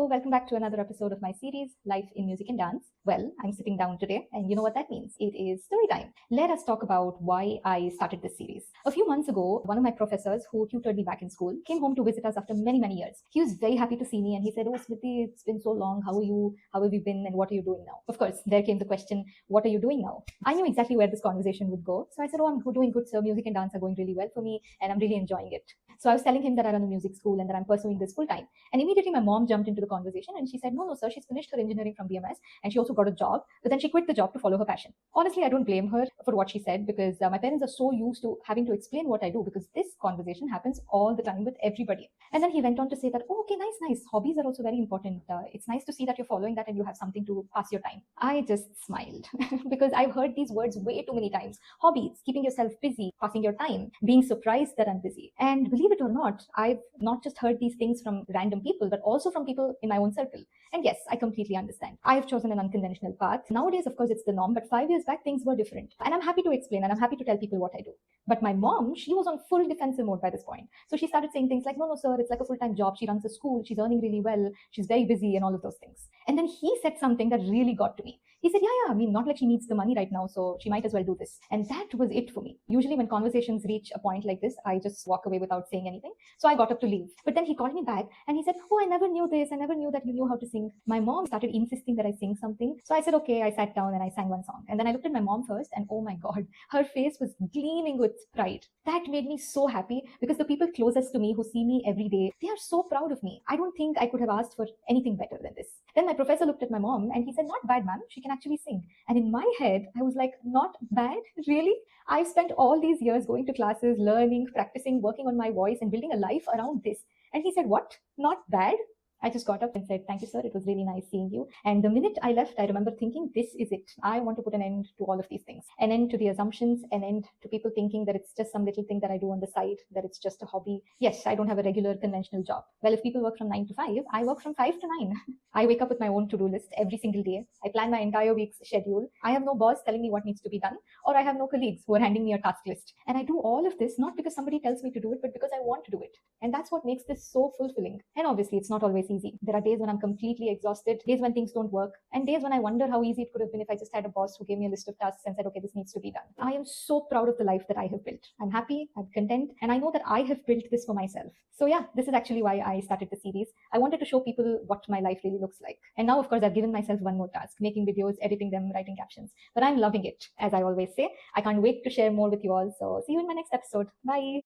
Hello, welcome back to another episode of my series, Life in Music and Dance. Well, I'm sitting down today, and you know what that means. It is story time. Let us talk about why I started this series. A few months ago, one of my professors who tutored me back in school came home to visit us after many, many years. He was very happy to see me, and he said, "Oh, Smriti, it's been so long. How are you? How have you been? And what are you doing now?" Of course, there came the question, "What are you doing now?" I knew exactly where this conversation would go. So I said, "Oh, I'm doing good, sir. Music and dance are going really well for me, and I'm really enjoying it." So I was telling him that I run a music school and that I'm pursuing this full time. And immediately my mom jumped into the conversation and she said, "No, no, sir, she's finished her engineering from BMS and she also got a job, but then she quit the job to follow her passion." Honestly, I don't blame her for what she said because my parents are so used to having to explain what I do because this conversation happens all the time with everybody. And then he went on to say that, "Oh, okay, nice, nice. Hobbies are also very important. It's nice to see that you're following that and you have something to pass your time." I just smiled because I've heard these words way too many times. Hobbies, keeping yourself busy, passing your time, being surprised that I'm busy. And believe it or not, I've not just heard these things from random people, but also from people in my own circle. And yes, I completely understand. I have chosen an unconventional path. Nowadays, of course, it's the norm, but 5 years back, things were different. And I'm happy to explain and I'm happy to tell people what I do. But my mom, she was on full defensive mode by this point. So she started saying things like, "No, no, sir, it's like a full time job. She runs a school. She's earning really well. She's very busy," and all of those things. And then he said something that really got to me. He said, "Yeah, I mean, not like she needs the money right now, so she might as well do this." And that was it for me. Usually, when conversations reach a point like this, I just walk away without saying anything. So I got up to leave. But then he called me back and he said, "Oh, I never knew this. I never knew that you knew how to sing." My mom started insisting that I sing something. So I said, "Okay." I sat down and I sang one song. And then I looked at my mom first, and oh my God, her face was gleaming with pride. That made me so happy because the people closest to me who see me every day, they are so proud of me. I don't think I could have asked for anything better than this. Then my professor looked at my mom and he said, "Not bad, ma'am. She can actually sing." And in my head, I was like, "Not bad? Really?" I've spent all these years going to classes, learning, practicing, working on my voice, and building a life around this. And he said, "What? Not bad?" I just got up and said, "Thank you, sir. It was really nice seeing you." And the minute I left, I remember thinking, this is it. I want to put an end to all of these things. An end to the assumptions, an end to people thinking that it's just some little thing that I do on the side, that it's just a hobby. Yes, I don't have a regular conventional job. Well, if people work from 9 to 5, I work from 5 to 9. I wake up with my own to-do list every single day. I plan my entire week's schedule. I have no boss telling me what needs to be done, or I have no colleagues who are handing me a task list. And I do all of this not because somebody tells me to do it, but because I want to do it. And that's what makes this so fulfilling. And obviously, it's not always easy. There are days when I'm completely exhausted, days when things don't work, and days when I wonder how easy it could have been if I just had a boss who gave me a list of tasks and said, "Okay, this needs to be done." I am so proud of the life that I have built. I'm happy, I'm content, and I know that I have built this for myself. So yeah, this is actually why I started the series. I wanted to show people what my life really looks like. And now, of course, I've given myself one more task, making videos, editing them, writing captions. But I'm loving it. As I always say, I can't wait to share more with you all. So see you in my next episode. Bye.